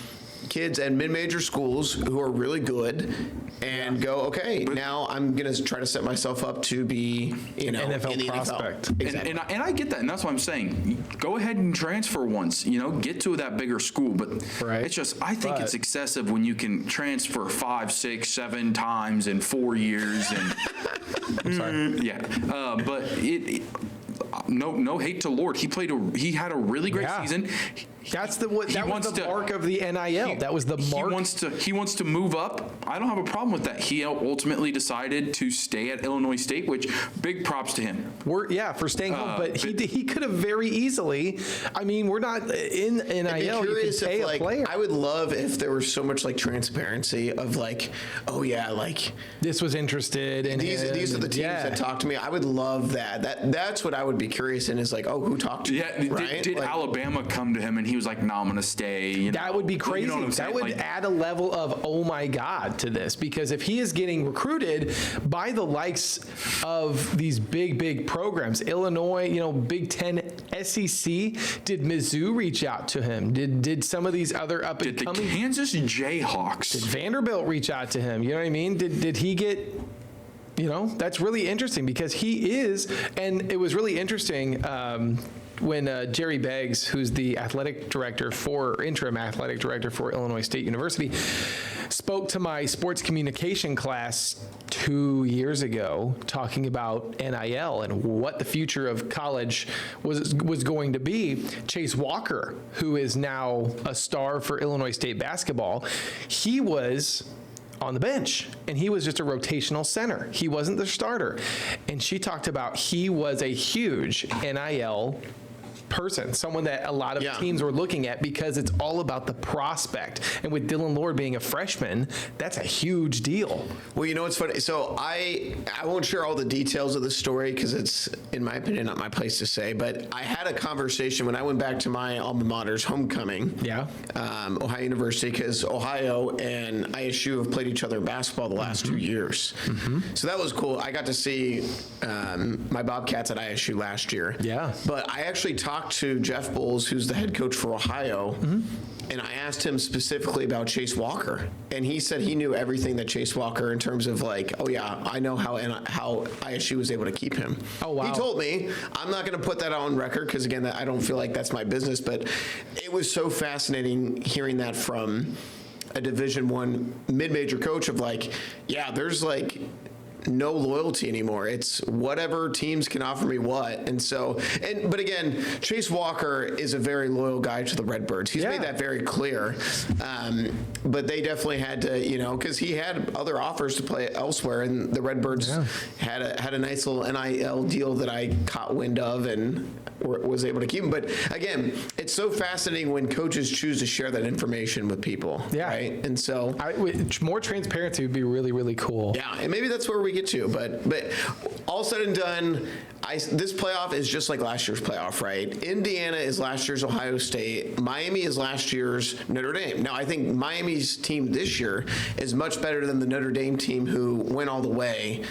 kids at mid-major schools who are really good and go, okay, now I'm going to try to set myself up to be, NFL in the prospect. NFL. Exactly. And I get that, and that's what I'm saying. Go ahead and transfer once, get to that bigger school. But Right. it's just, I think it's But- excessive when you can transfer 5, 6, 7 times in 4 years. And I'm sorry. yeah, but no hate to Lord. He had a really great Yeah. season. That was wants the to- mark of the NIL. That was the mark. He wants to move up. I don't have a problem with that. He ultimately decided to stay at Illinois State, which big props to him. For staying home, but he could have very easily. I mean, we're not in NIL. I'd be You curious can pay if, a like, player. I would love if there was so much like transparency of like, oh yeah, like This was interested in these him, are the and- teams yeah. that talk to me. I would love that. That's what I would be curious in is like, oh, who talked to you? Yeah, right? did Like, Alabama come to him and he was like, "No, I'm going to stay." That would be crazy. You know what I'm That saying? would Like, add a level of, oh my God, to this. Because if he is getting recruited by the likes of these big programs, Illinois, Big Ten, SEC, did Mizzou reach out to him? Did some of these other up did and the coming Kansas Jayhawks? Vanderbilt reach out to him? You know what I mean? Did he get? That's really interesting because he is, and it was really interesting when Jerry Beggs, who's the interim athletic director for Illinois State University, spoke to my sports communication class 2 years ago, talking about NIL and what the future of college was going to be. Chase Walker, who is now a star for Illinois State basketball, he was on the bench and he was just a rotational center. He wasn't the starter. And she talked about he was a huge NIL person, someone that a lot of Yeah. teams were looking at because it's all about the prospect. And with Dylan Lord being a freshman, that's a huge deal. Well, what's funny? So I won't share all the details of the story because it's, in my opinion, not my place to say. But I had a conversation when I went back to my alma mater's homecoming. Yeah. Ohio University, because Ohio and ISU have played each other in basketball the last 2 years. So that was cool. I got to see my Bobcats at ISU last year. Yeah. But I actually talked to Jeff Bowles, who's the head coach for Ohio, and I asked him specifically about Chase Walker. And he said he knew everything that Chase Walker in terms of like, oh yeah, I know how ISU was able to keep him. Oh, wow. He told me, I'm not going to put that on record because again, I don't feel like that's my business, but it was so fascinating hearing that from a Division I mid-major coach of like, yeah, there's like no loyalty anymore. It's whatever teams can offer me what. And so, but again, Chase Walker is a very loyal guy to the Redbirds. He's made that very clear. But they definitely had to, because he had other offers to play elsewhere, and the Redbirds had a nice little NIL deal that I caught wind of and was able to keep him. But again, it's so fascinating when coaches choose to share that information with people. Yeah. Right. And so, More transparency would be really, really cool. yeah, and maybe that's where we take it too. But all said and done, this playoff is just like last year's playoff, right? Indiana is last year's Ohio State. Miami is last year's Notre Dame. Now, I think Miami's team this year is much better than the Notre Dame team who went all the way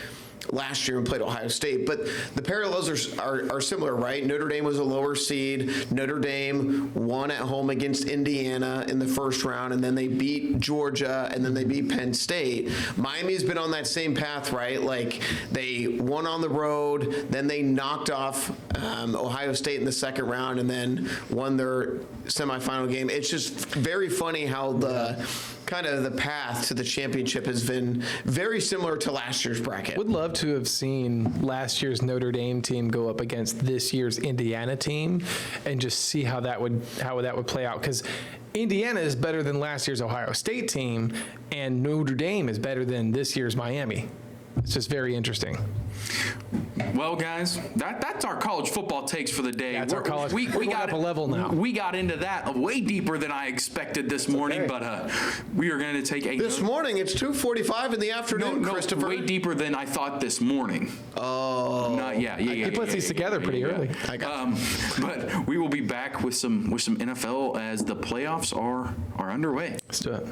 last year and played Ohio State, but the parallels are similar, right? Notre Dame was a lower seed. Notre Dame won at home against Indiana in the first round, and then they beat Georgia, and then they beat Penn State. Miami's been on that same path, right? Like, they won on the road, then they knocked off Ohio State in the second round, and then won their semifinal game. It's just very funny how the kind of the path to the championship has been very similar to last year's bracket. Would love to have seen last year's Notre Dame team go up against this year's Indiana team and just see how that would play out, because Indiana is better than last year's Ohio State team, and Notre Dame is better than this year's Miami. It's just very interesting. Well, guys, that's our college football takes for the day. That's our college. We're going up a level now. We got into that way deeper than I expected this morning, but we are going to take a... This morning, it's 2:45 in the afternoon, Christopher. way deeper than I thought this morning. Oh. Not yet. He puts these together pretty early. But we will be back with some NFL as the playoffs are underway. Let's do it.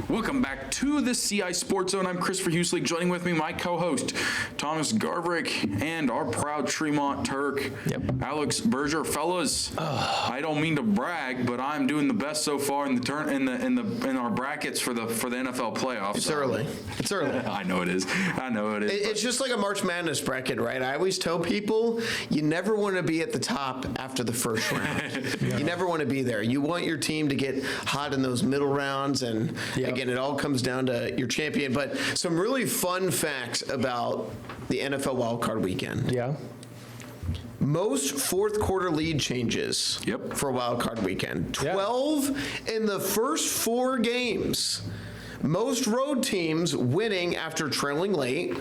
Welcome back to the CI Sports Zone. I'm Christopher Hueslick. Joining with me, my co-host, Thomas Garverick, and our proud Tremont Turk, Alex Berger. Fellas, I don't mean to brag, but I'm doing the best so far in our brackets for the NFL playoffs. It's early. It's early. I know it is. It's just like a March Madness bracket, right? I always tell people you never want to be at the top after the first round. You never want to be there. You want your team to get hot in those middle rounds, and again, it all comes down to your champion. But some really fun facts about the NFL wildcard weekend. Yeah. Most fourth quarter lead changes for wildcard weekend. 12 in the first 4 games. Most road teams winning after trailing late.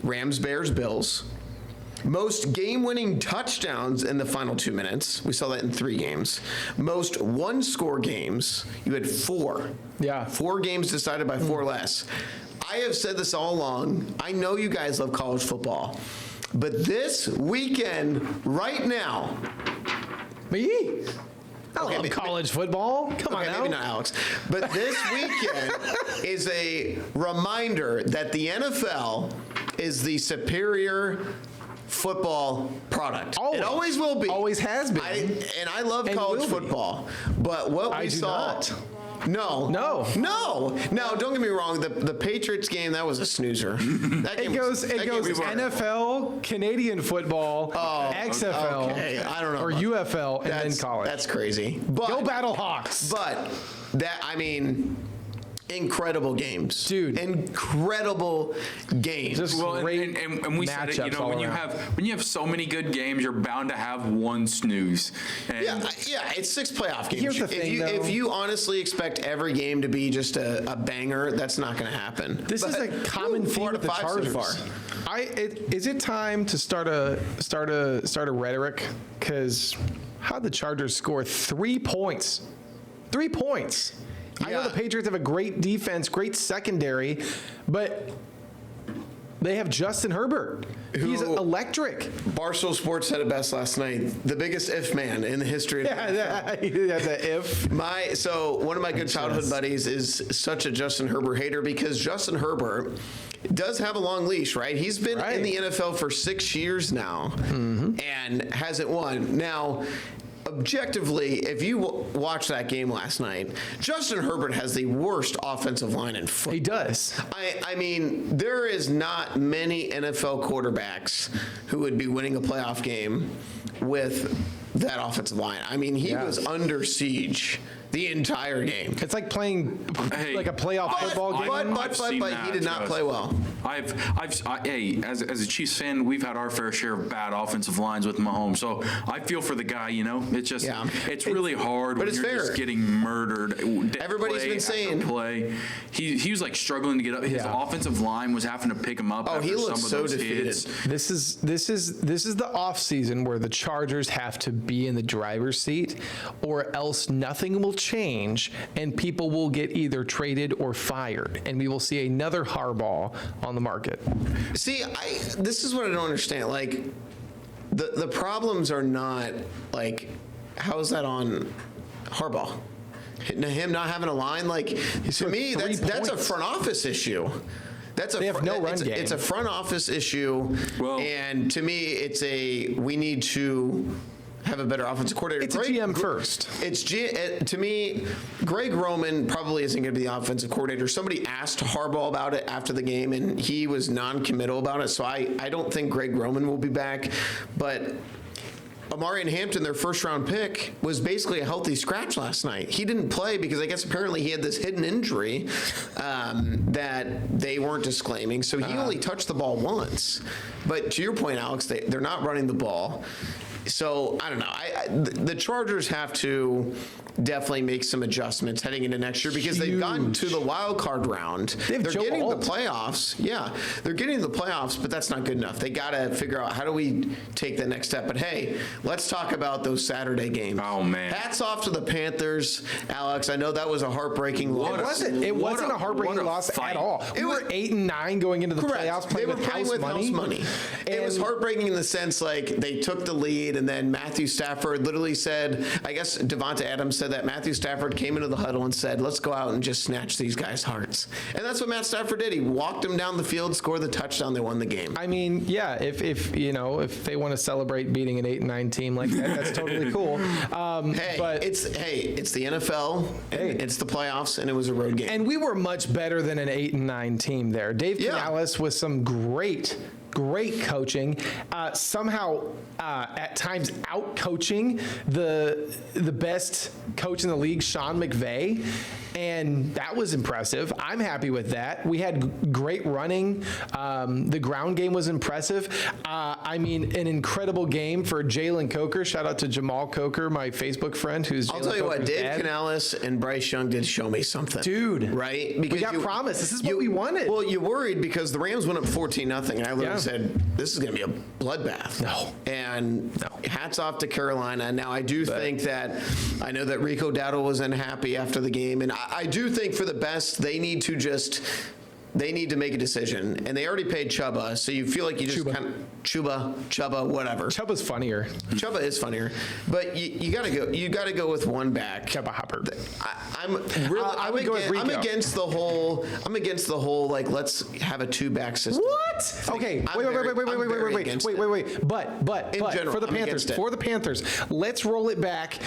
Rams, Bears, Bills. Most game-winning touchdowns in the final 2 minutes. We saw that in 3 games. Most one-score games. You had 4. Yeah. 4 games decided by 4 less. I have said this all along. I know you guys love college football. But this weekend, right now... Me? I love college football. Come on now. Maybe not Alex. But this weekend is a reminder that the NFL is the superior football product. Always. It always will be. Always has been. I love college football. But what we saw... No. Now, don't get me wrong. The Patriots game, that was a snoozer. It goes NFL, Canadian football, XFL, I don't know, or UFL, and then college. That's crazy. But, go Battle Hawks. But incredible games, dude. Incredible games. Just great and we said it. When you have so many good games, you're bound to have one snooze. And it's 6 playoff games. Here's the thing, if you honestly expect every game to be just a banger, that's not going to happen. This is a common theme with the Chargers. Is it time to start a rhetoric? Because how'd the Chargers score 3 points? 3 points. I know the Patriots have a great defense, great secondary, but they have Justin Herbert. He's electric. Barstool Sports said it best last night. The biggest if man in the history of the if. So one of my good childhood buddies is such a Justin Herbert hater because Justin Herbert does have a long leash, right? He's been in the NFL for 6 years now and hasn't won. Now, objectively, if you watch that game last night, Justin Herbert has the worst offensive line in football. He does. I mean, there is not many NFL quarterbacks who would be winning a playoff game with that offensive line. I mean, he was under siege the entire game. It's like playing like a playoff football game. But he did not play well. As a Chiefs fan, we've had our fair share of bad offensive lines with Mahomes. So I feel for the guy. It's just it's really hard when you're just getting murdered. Everybody's been saying he was like struggling to get up. His offensive line was having to pick him up. He looked so defeated. This is the off season where the Chargers have to be in the driver's seat, or else nothing will change, and people will get either traded or fired, and we will see another Harbaugh on the market. See, this is what I don't understand. Like, the problems are not like, how is that on Harbaugh? Him not having a line, like, to me, that's a front office issue. They have no run game. It's a front office issue, and to me, we need to have a better offensive coordinator. It's a GM first. To me, Greg Roman probably isn't going to be the offensive coordinator. Somebody asked Harbaugh about it after the game, and he was non-committal about it. So I don't think Greg Roman will be back. But Amarian Hampton, their first-round pick, was basically a healthy scratch last night. He didn't play because I guess apparently he had this hidden injury that they weren't disclaiming. So he only touched the ball once. But to your point, Alex, they're not running the ball. So, I don't know. The Chargers have to definitely make some adjustments heading into next year because they've gotten to the wild card round. They're getting the playoffs. Yeah, they're getting to the playoffs, but that's not good enough. They got to figure out how do we take the next step. But hey, let's talk about those Saturday games. Oh, man. Hats off to the Panthers, Alex. I know that was a heartbreaking loss. It wasn't a heartbreaking loss at all. We were 8-9 going into the playoffs. They were playing with house money. It was heartbreaking in the sense like they took the lead, and then Matthew Stafford literally said, I guess Devonta Adams said that Matthew Stafford came into the huddle and said, let's go out and just snatch these guys' hearts. And that's what Matt Stafford did. He walked them down the field, scored the touchdown, they won the game. I mean, yeah, if they want to celebrate beating an 8-9 team like that, that's totally cool. It's the NFL, it's the playoffs, and it was a road game. And we were much better than an 8-9 team there. Dave Canales with some great coaching, somehow at times out coaching the best coach in the league, Sean McVay, and that was impressive. I'm happy with that. We had great running. The ground game was impressive. I mean, an incredible game for Jalen Coker. Shout out to Jamal Coker, my Facebook friend, who's I'll tell you what, Dave Canales and Bryce Young did show me something. Dude. Right? Because we got promised. This is what we wanted. Well, you worried because the Rams went up 14-0, and I literally said, this is going to be a bloodbath. And hats off to Carolina. Now, I do think that, I know that Rico Dowdle was unhappy after the game, and I do think for the best, they need to make a decision, and they already paid Chuba, so you feel like you just kind of Chuba, whatever. Chuba's funnier. Chuba is funnier, but you got to go. You got to go with one back. Chuba Hubbard. I'm against the whole. I'm against the whole like let's have a 2-back system. What? Okay. Wait. But general, for the Panthers, let's roll it back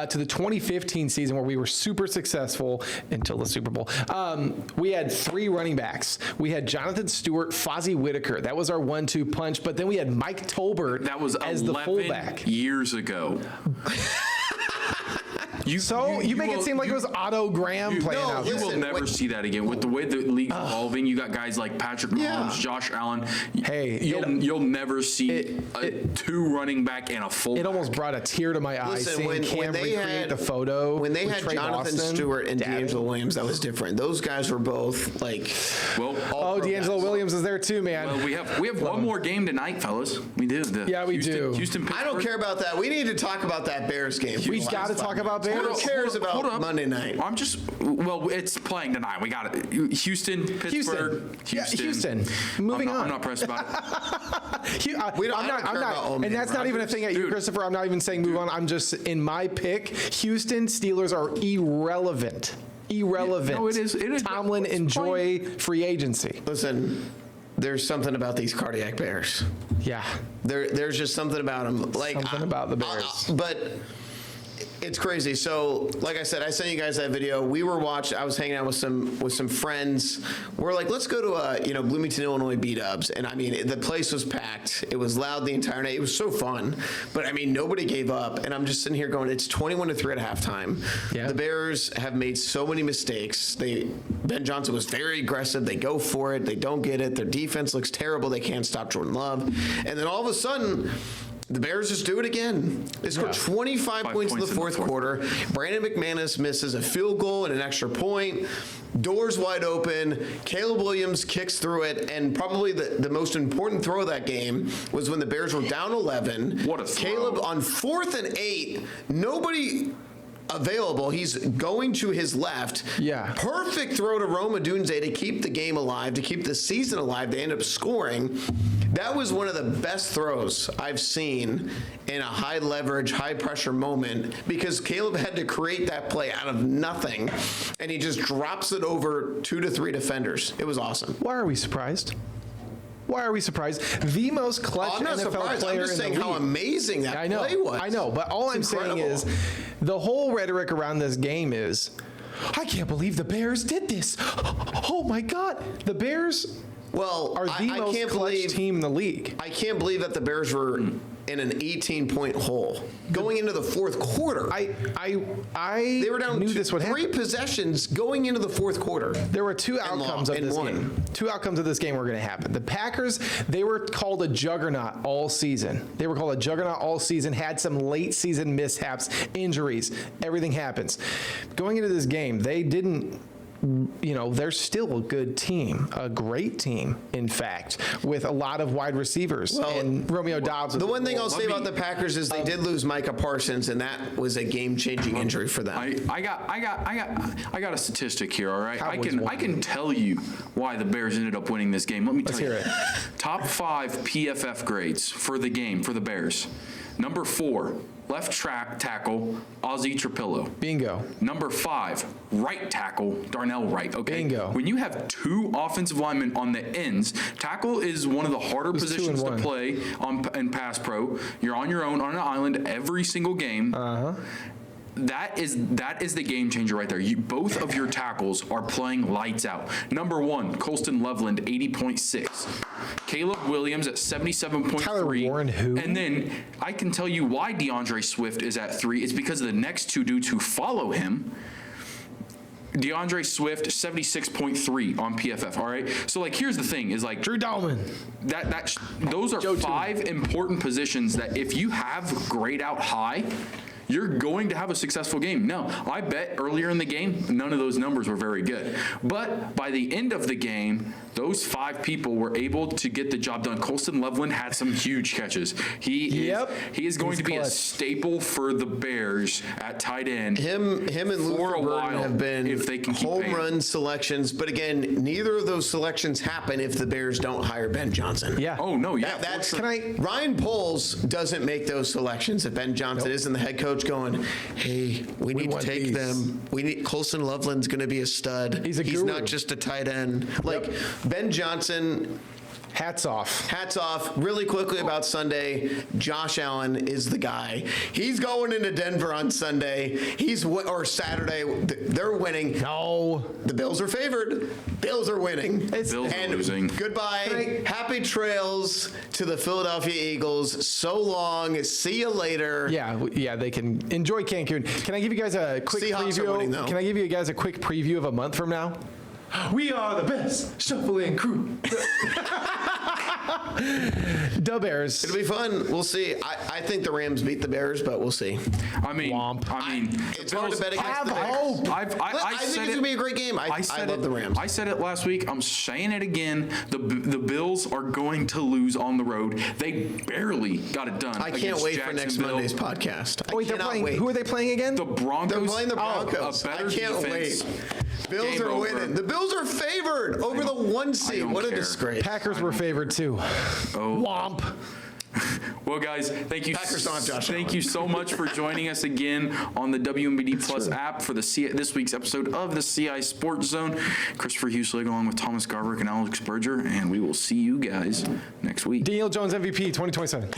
to the 2015 season where we were super successful until the Super Bowl. We had 3 running backs. We had Jonathan Stewart, Fozzie Whitaker. That was our 1-2 punch. But then we had Mike Tolbert as the fullback. Years ago. You make it seem like it was Otto Graham playing out. You will never see that again. With the way the league's evolving, you got guys like Patrick Mahomes, Josh Allen. Hey, you'll never see a 2 running back and a fullback. It almost brought a tear to my eye seeing Cam recreate the photo. When they with had Trey Jonathan Boston, Stewart and D'Angelo Williams, that was different. Those guys were both like. D'Angelo Williams is there too, man. Well, we have one more game tonight, fellas. We do. We do. Houston. Pittsburgh. I don't care about that. We need to talk about that Bears game. We've got to talk about Bears. Who cares about Monday night? It's playing tonight. We got it. Houston, Pittsburgh, Houston. Moving on. I'm not pressed about it. I'm not, and that's not even a thing at you, Christopher. I'm not even saying move on. I'm just in my pick. Houston Steelers are irrelevant. No, it is. Tomlin, enjoy free agency. Listen, there's something about these cardiac Bears. Yeah. There's just something about them. Something about the Bears. But it's crazy. So, like I said, I sent you guys that video. I was hanging out with some friends. We're like, let's go to Bloomington, Illinois B-Dubs. And I mean, the place was packed. It was loud the entire night. It was so fun. But I mean, nobody gave up. And I'm just sitting here going, it's 21-3 at halftime. Yeah. The Bears have made so many mistakes. Ben Johnson was very aggressive. They go for it. They don't get it. Their defense looks terrible. They can't stop Jordan Love. And then all of a sudden, the Bears just do it again. They scored 25 points in the fourth quarter. Brandon McManus misses a field goal and an extra point. Doors wide open. Caleb Williams kicks through it. And probably the most important throw of that game was when the Bears were down 11. What a throw. Caleb on 4th and 8. Nobody available. He's going to his left. Yeah. Perfect throw to Roma Dunze to keep the game alive, to keep the season alive. They end up scoring. That was one of the best throws I've seen in a high leverage, high pressure moment because Caleb had to create that play out of nothing, and he just drops it over 2 to 3 defenders. It was awesome. Why are we surprised? Why are we surprised? The most clutch I'm not NFL surprised. player I'm just in saying the how league. amazing that I know, play was. I know, but all I'm saying is the whole rhetoric around this game is, I can't believe the Bears did this. Oh my God. The Bears Well, are the I most can't clutch believe team in the league. I can't believe that the Bears were in an 18-point hole going into the fourth quarter. I They were down knew this would 3 happen. possessions going into the fourth quarter. There were two outcomes of and this won. game. Two outcomes of this game were going to happen. The Packers, they were called a juggernaut all season. They were called a juggernaut all season, had some late season mishaps, injuries, everything happens. Going into this game, they didn't, they're still a good team, a great team, in fact, with a lot of wide receivers. And Romeo Dobbs. The one thing I'll let say me- about the Packers is they did lose Micah Parsons, and that was a game-changing injury for them. I got a statistic here, all right? Cowboys won. I can tell you why the Bears ended up winning this game. Let me tell you. hear it. Top 5 PFF grades for the game for the Bears. Number 4, left tackle, Ozzie Trapillo. Bingo. Number 5, right tackle, Darnell Wright. Okay. Bingo. When you have 2 offensive linemen on the ends, tackle is one of the harder was 2 and positions to 1. play in pass pro. You're on your own on an island every single game. That is the game changer right there. Both of your tackles are playing lights out. Number 1, Colston Loveland, 80.6. Caleb Williams at 77.3. Tyler Warren, who? And then I can tell you why DeAndre Swift is at 3. It's because of the next 2 dudes who follow him. DeAndre Swift, 76.3 on PFF, all right? So, here's the thing, is Drew Dahlman. those are 5 important positions that if you have grayed out high, you're going to have a successful game. Now, I bet earlier in the game, none of those numbers were very good. But by the end of the game, those 5 people were able to get the job done. Colston Loveland had some huge catches. He is going He's to be a clutch. staple for the Bears at tight end. Him and For Luther a Burden while, have been if they can keep home paying. run selections, but again, neither of those selections happen if the Bears don't hire Ben Johnson. Yeah. Oh, no, yeah. That's Can I- Ryan Poles doesn't make those selections if Ben Johnson isn't the head coach going, hey, we need to want take these. them. Colson Loveland's going to be a stud. He's a He's guru. not just a tight end. Ben Johnson, Hats off. hats off. Really quickly about Sunday, Josh Allen is the guy. He's going into Denver on Sunday. Or Saturday. They're winning. No. The Bills are favored. Bills are winning. Bills are and losing. Goodbye. Happy trails to the Philadelphia Eagles. So long. See you later. Yeah, they can enjoy Cancun. Can I give you guys a quick Seahawks are winning, though. preview? Can I give you guys a quick preview of a month from now? We are the best shuffling crew. The Bears. It'll be fun. We'll see. I think the Rams beat the Bears, but we'll see. I mean, It's hard to bet against Have the Bears. hope. I I think it's going to be a great game. I love the Rams. I said it last week. I'm saying it again. The Bills are going to lose on the road. They barely got it done. I can't against wait for next Jacksonville. Monday's podcast. Wait, they're cannot playing. wait. Who are they playing again? The Broncos. They're playing the Broncos. A better I can't defense. wait. Bills Game are over. winning. The Bills are favored over the 1 seed. don't What a care. disgrace. Packers were favored too. Oh. Womp. Well, guys, thank you. Packers don't have Josh Thank Allen. you so much for joining us again on the WMBD Plus app for this week's episode of the CI Sports Zone. Christopher Huselig along with Thomas Garbrick and Alex Berger, and we will see you guys next week. Daniel Jones MVP 2027.